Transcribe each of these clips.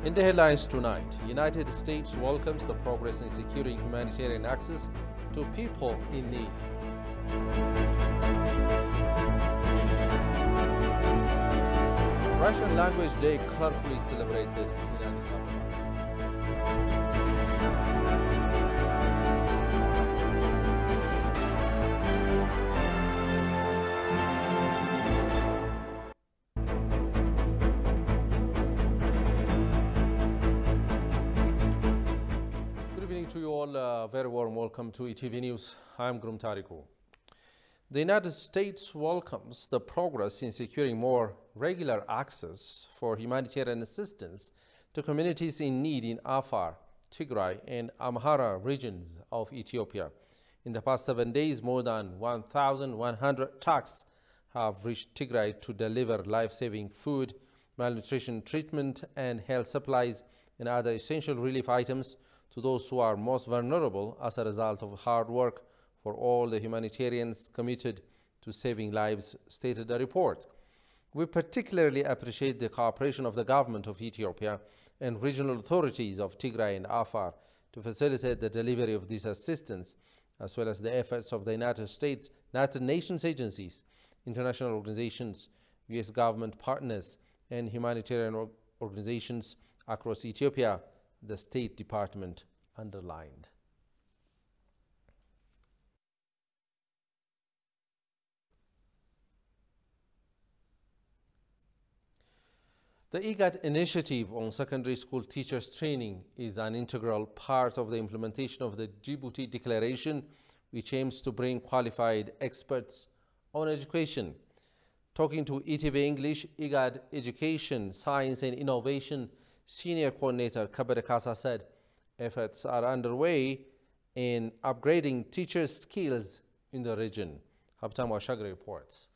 In the headlines tonight, United States welcomes the progress in securing humanitarian access to people in need. Russian Language Day colorfully celebrated in Addis Ababa. To you all, very warm welcome to ETV News. I'm Grum Tariku. The United States welcomes the progress in securing more regular access for humanitarian assistance to communities in need in Afar, Tigray, and Amhara regions of Ethiopia. In the past 7 days, more than 1,100 trucks have reached Tigray to deliver life-saving food, malnutrition treatment, and health supplies and other essential relief items to those who are most vulnerable as a result of hard work for all the humanitarians committed to saving lives, stated the report. We particularly appreciate the cooperation of the government of Ethiopia and regional authorities of Tigray and Afar to facilitate the delivery of this assistance, as well as the efforts of the United States, United Nations agencies, international organizations, U.S. government partners, and humanitarian organizations across Ethiopia, the State Department underlined. The IGAD initiative on secondary school teachers training is an integral part of the implementation of the Djibouti Declaration, which aims to bring qualified experts on education. Talking to ETV English, IGAD Education, Science and Innovation Senior Coordinator Kabede Kasa said efforts are underway in upgrading teachers' skills in the region. Habtam Washagri reports.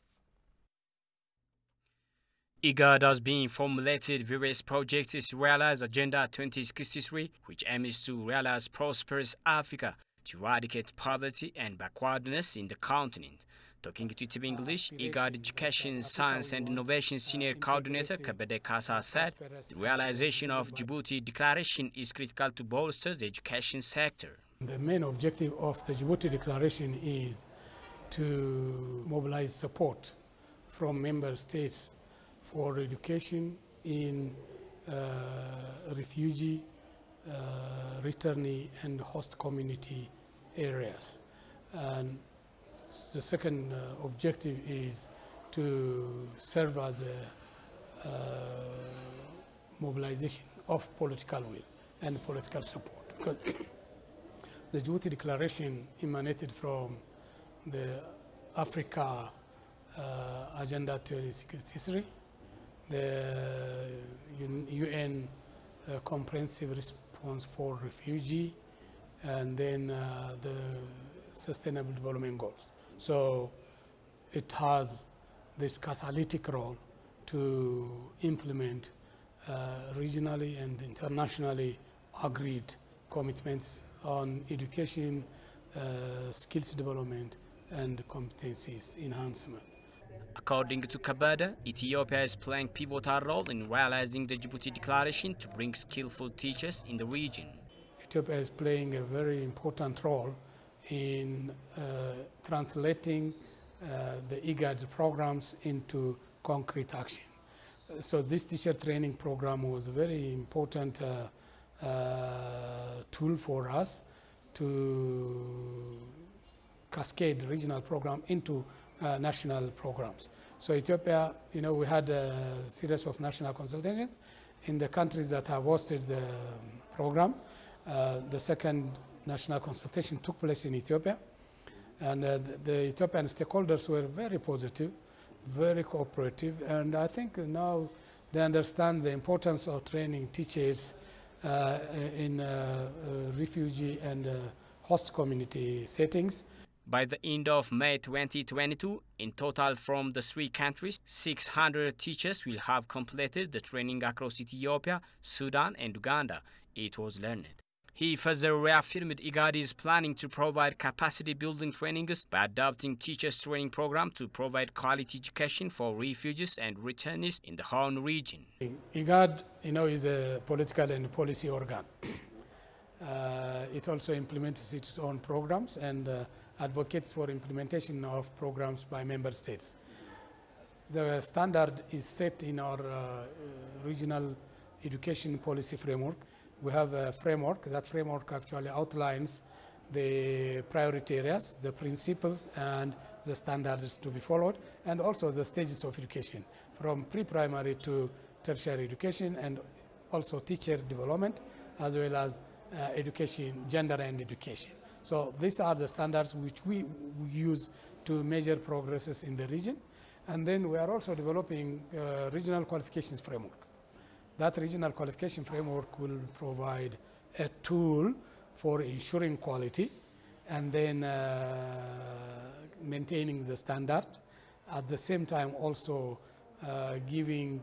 IGAD has been formulated various projects to realize Agenda 2063, which aims to realize prosperous Africa to eradicate poverty and backwardness in the continent. Talking to ETV English, IGAD Education, Science and Innovation Senior Coordinator Kabede Kasa said the realization of Djibouti Declaration is critical to bolster the education sector. The main objective of the Djibouti Declaration is to mobilize support from member states for education in refugee, returnee and host community areas. And the second objective is to serve as a mobilization of political will and political support. Because the Djibouti Declaration emanated from the Africa Agenda 2063, the UN Comprehensive Response for Refugee, and then the Sustainable Development Goals. So it has this catalytic role to implement regionally and internationally agreed commitments on education, skills development, and competencies enhancement. According to Kabede, Ethiopia is playing a pivotal role in realizing the Djibouti Declaration to bring skillful teachers in the region. Ethiopia is playing a very important role in translating the IGAD programs into concrete action. So this teacher training program was a very important tool for us to cascade regional program into national programs. So Ethiopia, we had a series of national consultations in the countries that have hosted the program. The second national consultation took place in Ethiopia, and the Ethiopian stakeholders were very positive, very cooperative, and I think now they understand the importance of training teachers in refugee and host community settings. By the end of May 2022, in total from the three countries, 600 teachers will have completed the training across Ethiopia, Sudan and Uganda, it was learned. He further reaffirmed IGAD is planning to provide capacity-building trainings by adopting teachers' training program to provide quality education for refugees and returnees in the Horn region. IGAD, is a political and policy organ. It also implements its own programs and advocates for implementation of programs by member states. The standard is set in our regional education policy framework. We have a framework. That framework actually outlines the priority areas, the principles, and the standards to be followed, and also the stages of education, from pre-primary to tertiary education, and also teacher development, as well as education, gender and education. So these are the standards which we use to measure progresses in the region. And then we are also developing a regional qualifications framework. That regional qualification framework will provide a tool for ensuring quality and then maintaining the standard. At the same time, also giving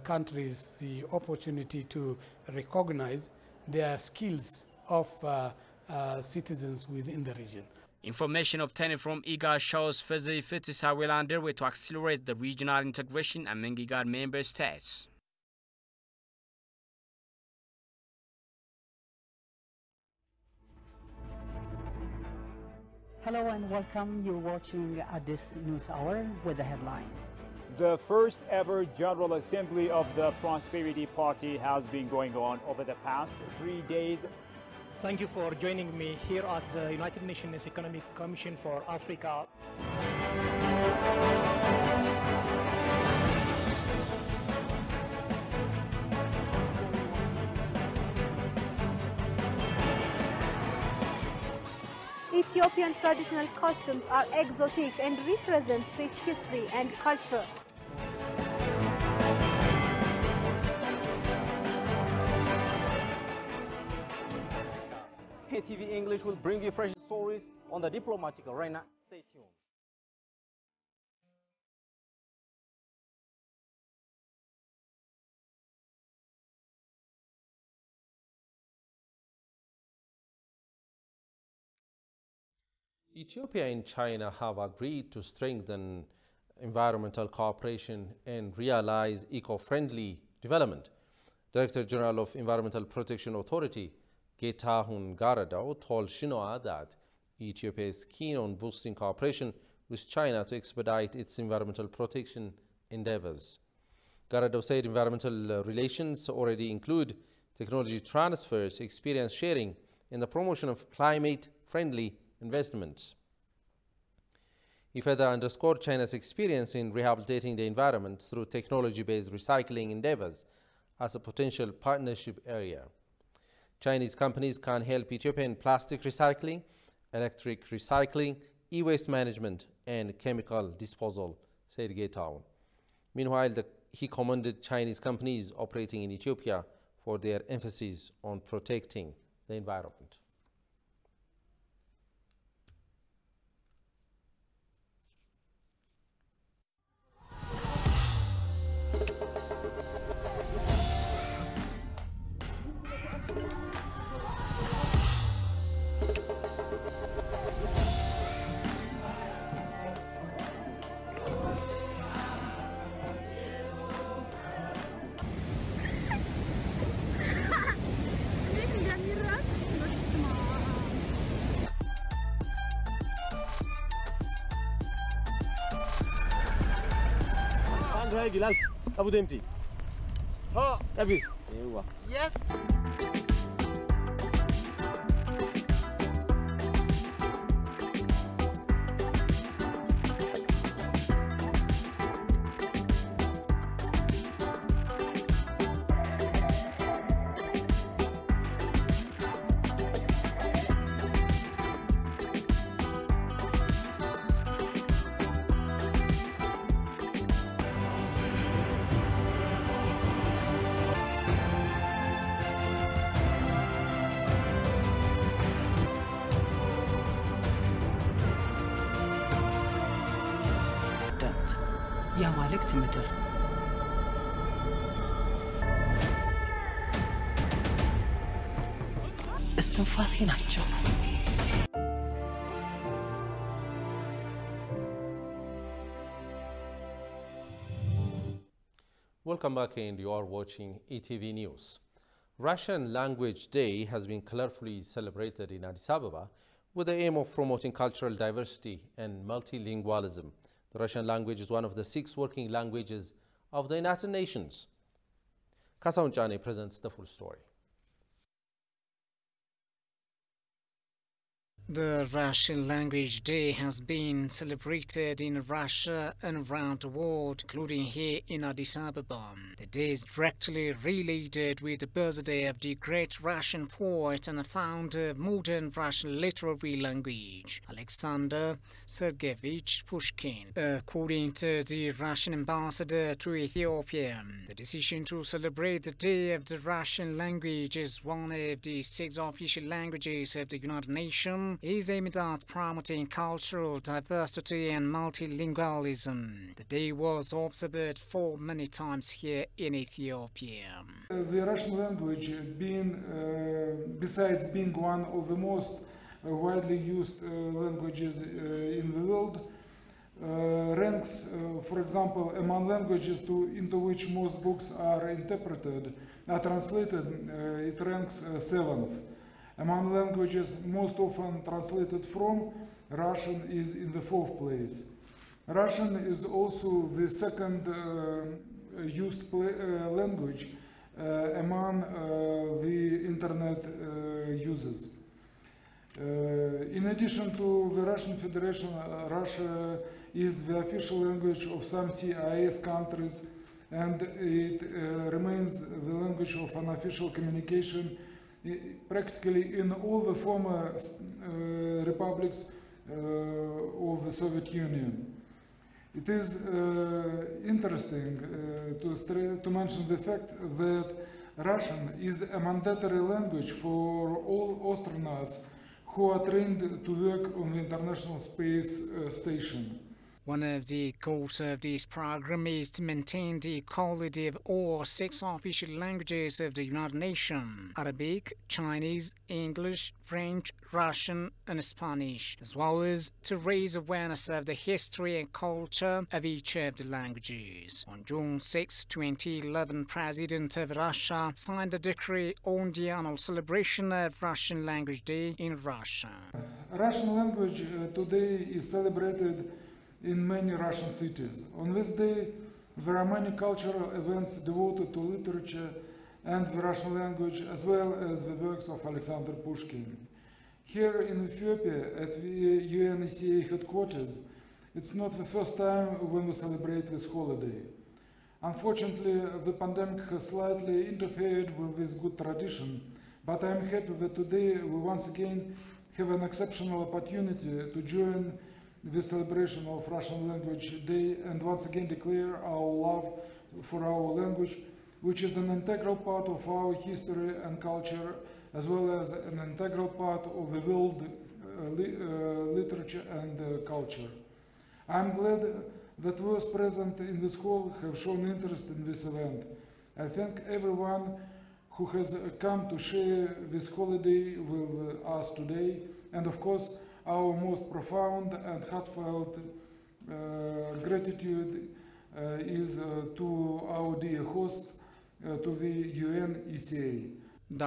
countries the opportunity to recognize their skills of citizens within the region. Information obtained from IGAD shows further efforts are well underway to accelerate the regional integration among IGAD member states. Hello and welcome. You're watching Addis News Hour with the headline. The first ever General Assembly of the Prosperity Party has been going on over the past 3 days. Thank you for joining me here at the United Nations Economic Commission for Africa. Ethiopian traditional costumes are exotic and represent rich history and culture. KTV English will bring you fresh stories on the diplomatic arena. Stay tuned. Ethiopia and China have agreed to strengthen environmental cooperation and realize eco-friendly development. Director General of Environmental Protection Authority, Getahun Garadao, told Xinhua that Ethiopia is keen on boosting cooperation with China to expedite its environmental protection endeavors. Garadao said environmental relations already include technology transfers, experience sharing, and the promotion of climate-friendly investments. He further underscored China's experience in rehabilitating the environment through technology-based recycling endeavors as a potential partnership area. Chinese companies can help Ethiopia in plastic recycling, electric recycling, e-waste management, and chemical disposal, said Getahun. Meanwhile, he commended Chinese companies operating in Ethiopia for their emphasis on protecting the environment. Abu Demti. Oh, Abi. Yes. የአማልክት ምድር እስትንፋሴ ናቸው። Welcome back, and you are watching ETV News. Russian Language Day has been colorfully celebrated in Addis Ababa with the aim of promoting cultural diversity and multilingualism. The Russian language is one of the 6 working languages of the United Nations. Kasaun Chane presents the full story. The Russian Language Day has been celebrated in Russia and around the world, including here in Addis Ababa. The day is directly related with the birthday of the great Russian poet and founder of modern Russian literary language, Alexander Sergeyevich Pushkin. According to the Russian ambassador to Ethiopia, the decision to celebrate the Day of the Russian language as one of the 6 official languages of the United Nations is aimed at promoting cultural diversity and multilingualism. The day was observed for many times here in Ethiopia. The Russian language, besides being one of the most widely used languages in the world, ranks, for example, among languages into which most books are translated, it ranks 7th. Among languages most often translated from, Russian is in the 4th place. Russian is also the second used language among the internet users. In addition to the Russian Federation, Russia is the official language of some CIS countries, and it remains the language of unofficial communication practically in all the former republics of the Soviet Union. It is interesting to mention the fact that Russian is a mandatory language for all astronauts who are trained to work on the International Space Station. One of the goals of this program is to maintain the equality of all 6 official languages of the United Nations: Arabic, Chinese, English, French, Russian, and Spanish, as well as to raise awareness of the history and culture of each of the languages. On June 6, 2011, President of Russia signed a decree on the annual celebration of Russian Language Day in Russia. Russian language today is celebrated in many Russian cities. On this day, there are many cultural events devoted to literature and the Russian language, as well as the works of Alexander Pushkin. Here in Ethiopia, at the UNECA headquarters, it's not the first time when we celebrate this holiday. Unfortunately, the pandemic has slightly interfered with this good tradition, but I'm happy that today we once again have an exceptional opportunity to join the celebration of Russian Language Day and once again declare our love for our language, which is an integral part of our history and culture, as well as an integral part of the world literature and culture. I'm glad that those present in this hall have shown interest in this event. I thank everyone who has come to share this holiday with us today, and of course, our most profound and heartfelt gratitude is to our dear hosts, to the UNECA.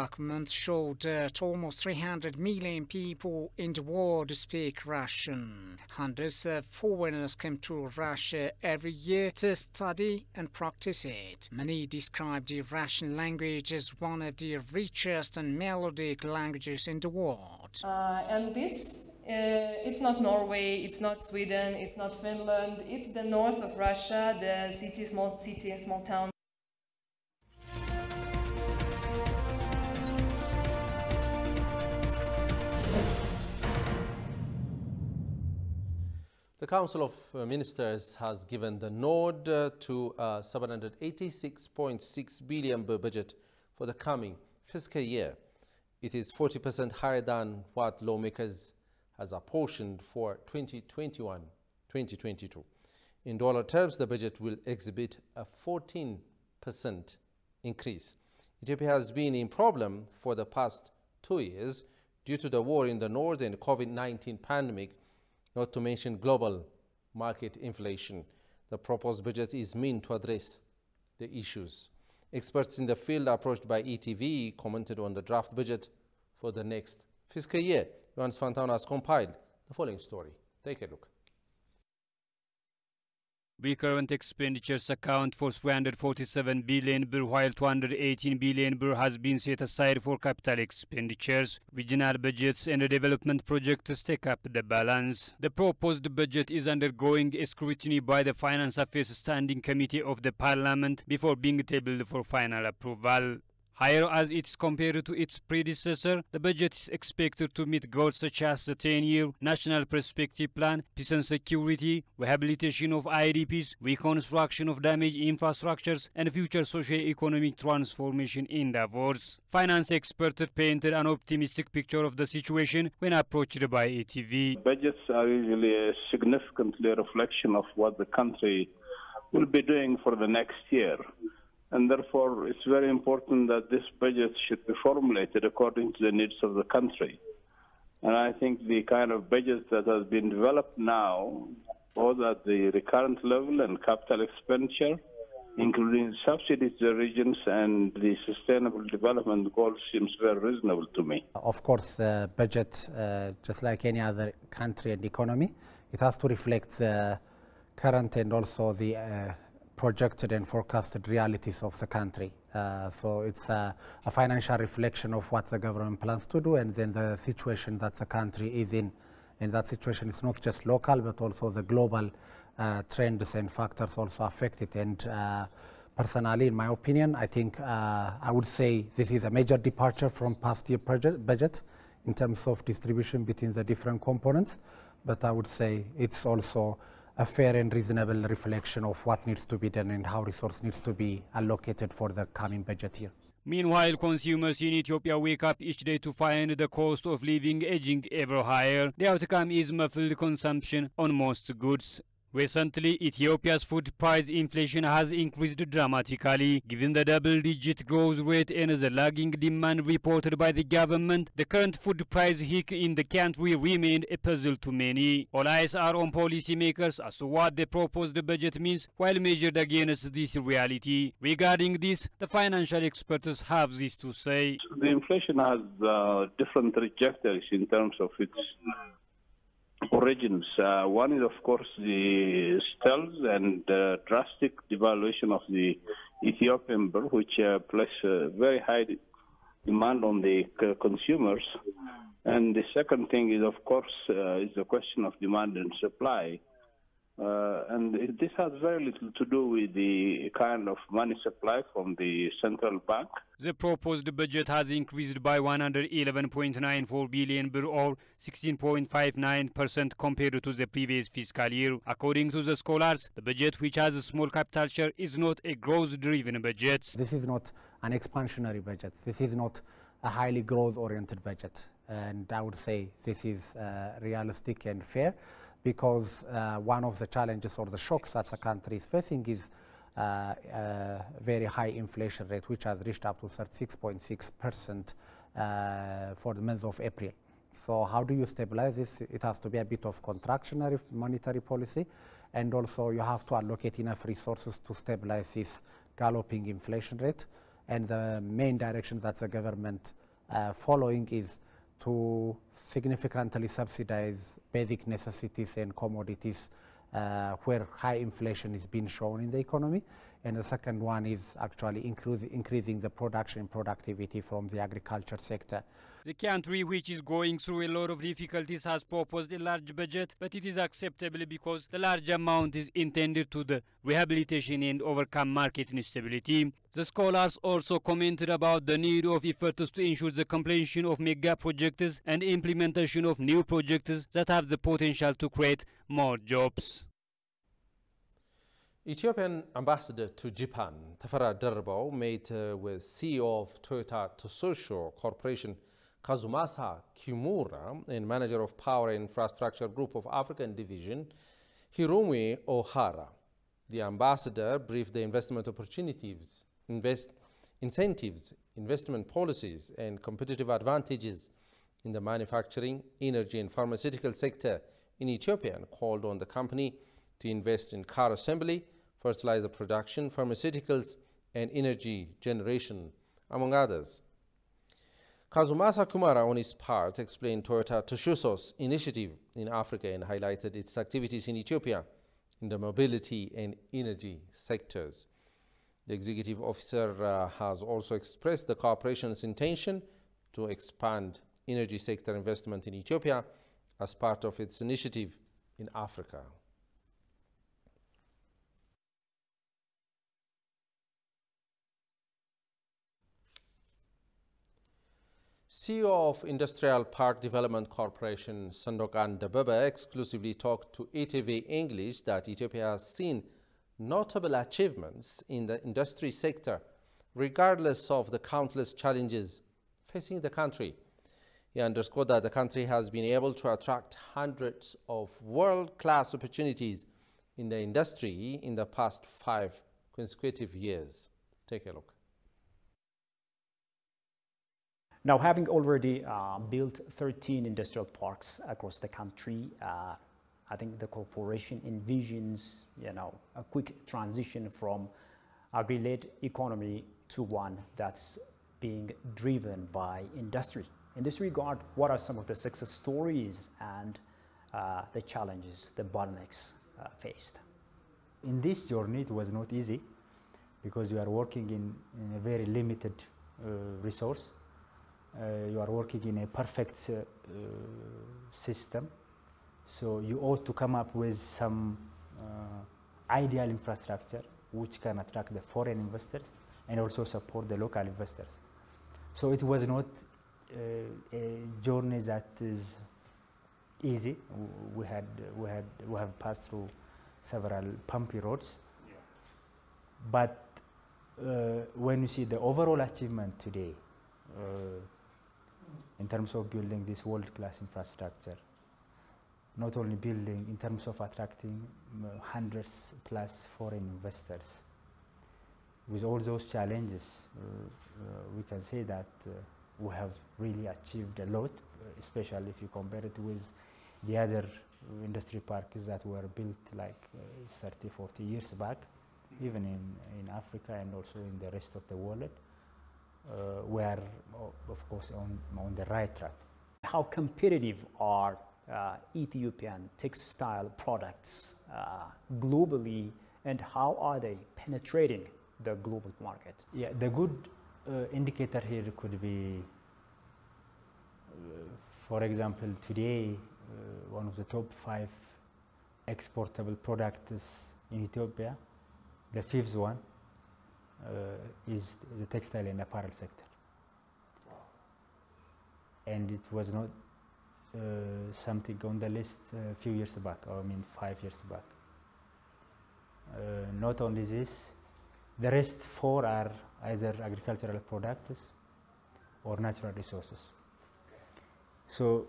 Documents show that almost 300 million people in the world speak Russian. Hundreds of foreigners come to Russia every year to study and practice it. Many describe the Russian language as one of the richest and melodic languages in the world. And this it's not Norway, it's not Sweden, it's not Finland, it's the north of Russia, the small town. The Council of Ministers has given the nod to a 786.6 billion budget for the coming fiscal year. It is 40% higher than what lawmakers has apportioned for 2021-2022. In dollar terms, the budget will exhibit a 14% increase. Ethiopia has been in problem for the past 2 years due to the war in the north and COVID-19 pandemic, not to mention global market inflation. The proposed budget is meant to address the issues. Experts in the field approached by ETV commented on the draft budget for the next fiscal year. Johannes Fantaun has compiled the following story. Take a look. The current expenditures account for 347 billion birr, while 218 billion birr has been set aside for capital expenditures. Regional budgets and development projects take up the balance. The proposed budget is undergoing a scrutiny by the Finance Affairs Standing Committee of the Parliament before being tabled for final approval. Higher as it's compared to its predecessor, the budget is expected to meet goals such as the 10-year National Perspective Plan, peace and security, rehabilitation of IDPs, reconstruction of damaged infrastructures, and future socio-economic transformation endeavors. Finance experts painted an optimistic picture of the situation when approached by ETV. Budgets are usually a significantly reflection of what the country will be doing for the next year. And therefore, it's very important that this budget should be formulated according to the needs of the country. And I think the kind of budget that has been developed now, both at the recurrent level and capital expenditure, including subsidies to the regions and the sustainable development goals, seems very reasonable to me. Of course, budget, just like any other country and economy, it has to reflect the current and also the projected and forecasted realities of the country. So it's a financial reflection of what the government plans to do, and then the situation that the country is in. And that situation is not just local, but also the global trends and factors also affect it. And personally, in my opinion, I think I would say this is a major departure from past year budget in terms of distribution between the different components. But I would say it's also a fair and reasonable reflection of what needs to be done and how resource needs to be allocated for the coming budget year. Meanwhile, consumers in Ethiopia wake up each day to find the cost of living edging ever higher. The outcome is muffled consumption on most goods. Recently, Ethiopia's food price inflation has increased dramatically. Given the double-digit growth rate and the lagging demand reported by the government, the current food price hike in the country remained a puzzle to many. All eyes are on policymakers as to what the proposed budget means while measured against this reality. Regarding this, the financial experts have this to say. The inflation has different trajectories in terms of its origins. One is, of course, the stills and drastic devaluation of the Ethiopian birr, which places a very high demand on the consumers. And the second thing is, of course, is the question of demand and supply. And this has very little to do with the kind of money supply from the central bank. The proposed budget has increased by 111.94 billion birr, or 16.59% compared to the previous fiscal year. According to the scholars, the budget, which has a small capital share, is not a growth-driven budget. This is not an expansionary budget. This is not a highly growth-oriented budget. And I would say this is realistic and fair, because one of the challenges or the shocks that the country is facing is very high inflation rate, which has reached up to 36.6% for the month of April. So how do you stabilize this? It has to be a bit of contractionary monetary policy, and also you have to allocate enough resources to stabilize this galloping inflation rate. And the main direction that the government following is to significantly subsidize basic necessities and commodities where high inflation is being shown in the economy. And the second one is actually increasing the production and productivity from the agriculture sector. The country, which is going through a lot of difficulties, has proposed a large budget, but it is acceptable because the large amount is intended to the rehabilitation and overcome market instability. The scholars also commented about the need of efforts to ensure the completion of mega projects and implementation of new projects that have the potential to create more jobs. Ethiopian ambassador to Japan, Tafara Darboe, met with CEO of Toyota Tsusho Corporation, Kazumasa Kimura, and manager of Power and Infrastructure Group of African Division, Hiromi Ohara. The ambassador briefed the investment opportunities, incentives investment policies and competitive advantages in the manufacturing, energy and pharmaceutical sector in Ethiopia and called on the company to invest in car assembly, fertilizer production, pharmaceuticals and energy generation, among others. Kazumasa Kumara, on his part, explained Toyota Tsusho's initiative in Africa and highlighted its activities in Ethiopia in the mobility and energy sectors. The executive officer has also expressed the corporation's intention to expand energy sector investment in Ethiopia as part of its initiative in Africa. CEO of Industrial Park Development Corporation, Sandokan Dababa, exclusively talked to ETV English that Ethiopia has seen notable achievements in the industry sector, regardless of the countless challenges facing the country. He underscored that the country has been able to attract hundreds of world-class opportunities in the industry in the past 5 consecutive years. Take a look. Now, having already built 13 industrial parks across the country, I think the corporation envisions, a quick transition from agri-led economy to one that's being driven by industry. In this regard, what are some of the success stories and the challenges the bottlenecks faced? In this journey, it was not easy because you are working in a very limited resource. You are working in a perfect system, so you ought to come up with some ideal infrastructure which can attract the foreign investors and also support the local investors. So it was not a journey that is easy. We have passed through several bumpy roads, but when you see the overall achievement today, in terms of building this world-class infrastructure, not only building, in terms of attracting hundreds plus foreign investors. With all those challenges, we can say that we have really achieved a lot, especially if you compare it with the other industry parks that were built like 30, 40 years back, even in Africa and also in the rest of the world. We are, of course, on the right track. How competitive are Ethiopian textile products globally, and how are they penetrating the global market? Yeah, the good indicator here could be, for example, today, one of the top 5 exportable products in Ethiopia, the 5th one, is the textile and apparel sector. Wow. And it was not something on the list a few years back, or I mean 5 years back. Not only this, the rest 4 are either agricultural products or natural resources. So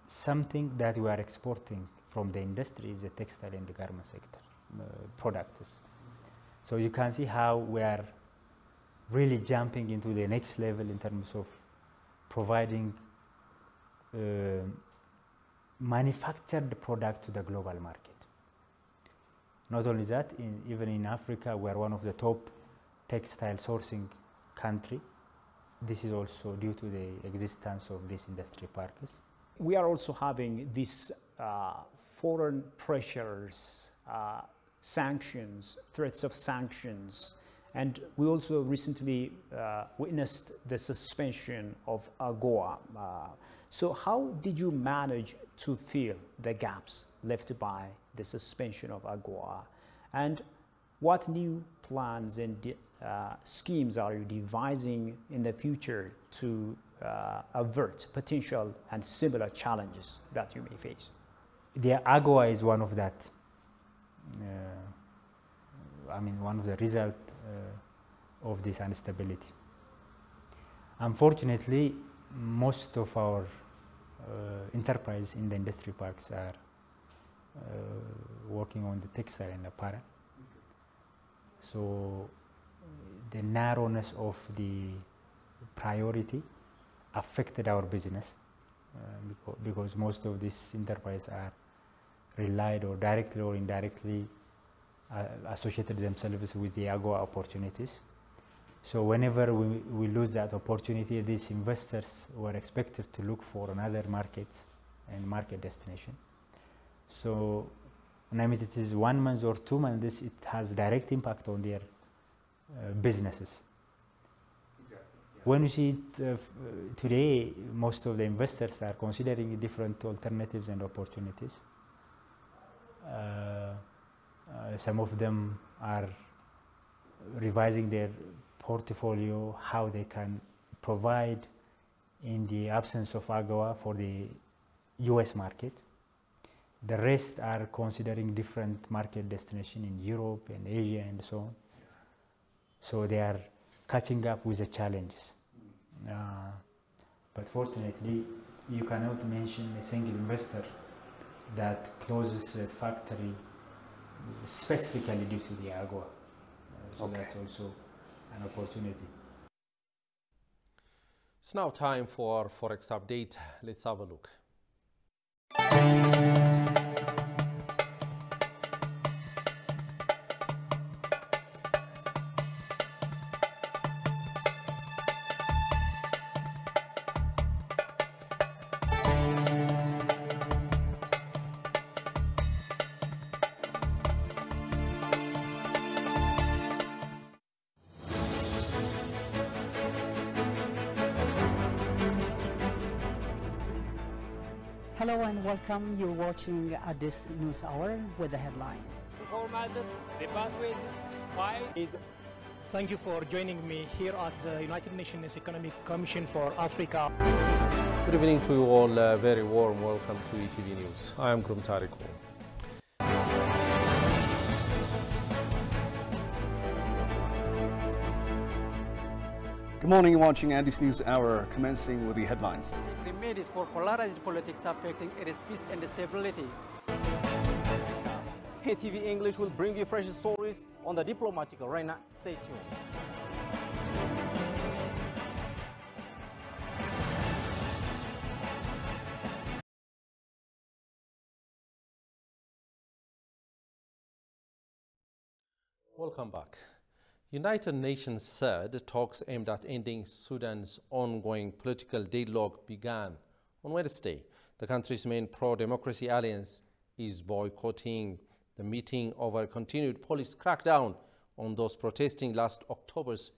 something that we are exporting from the industry is the textile and the garment sector products. So you can see how we are really jumping into the next level in terms of providing manufactured product to the global market. Not only that, even in Africa, we are one of the top textile sourcing country. This is also due to the existence of these industry parks. We are also having these foreign pressures, sanctions, threats of sanctions, and we also recently witnessed the suspension of AGOA. So how did you manage to fill the gaps left by the suspension of AGOA, and what new plans and schemes are you devising in the future to avert potential and similar challenges that you may face? The AGOA is one of that. One of the results of this instability. Unfortunately, most of our enterprise in the industry parks are working on the textile and apparel. So narrowness of the priority affected our business because most of these enterprises are relied or directly or indirectly associated themselves with the AGOA opportunities. So whenever we lose that opportunity, these investors were expected to look for another markets and market destination. So I mean, it is 1 month or 2 months, it has direct impact on their businesses. Exactly. Yeah. When you see it today, most of the investors are considering different alternatives and opportunities. Some of them are revising their portfolio, how they can provide in the absence of AGOA for the US market. The rest are considering different market destination in Europe and Asia and so on. So they are catching up with the challenges. But fortunately, you cannot mention a single investor that closes a factory specifically due to the AGOA. So that's also an opportunity. It's now time for Forex Update. Let's have a look. Hello and welcome. You're watching Addis News Hour with the headline. Thank you for joining me here at the United Nations Economic Commission for Africa. Good evening to you all. Very warm welcome to ETV News. I am Grum Tariku. Good morning, you're watching Addis News Hour, commencing with the headlines. Remedies for polarized politics affecting its peace and stability. ATV English will bring you fresh stories on the diplomatic arena. Stay tuned. Welcome back. United Nations said talks aimed at ending Sudan's ongoing political deadlock began on Wednesday. The country's main pro-democracy alliance is boycotting the meeting over a continued police crackdown on those protesting last October's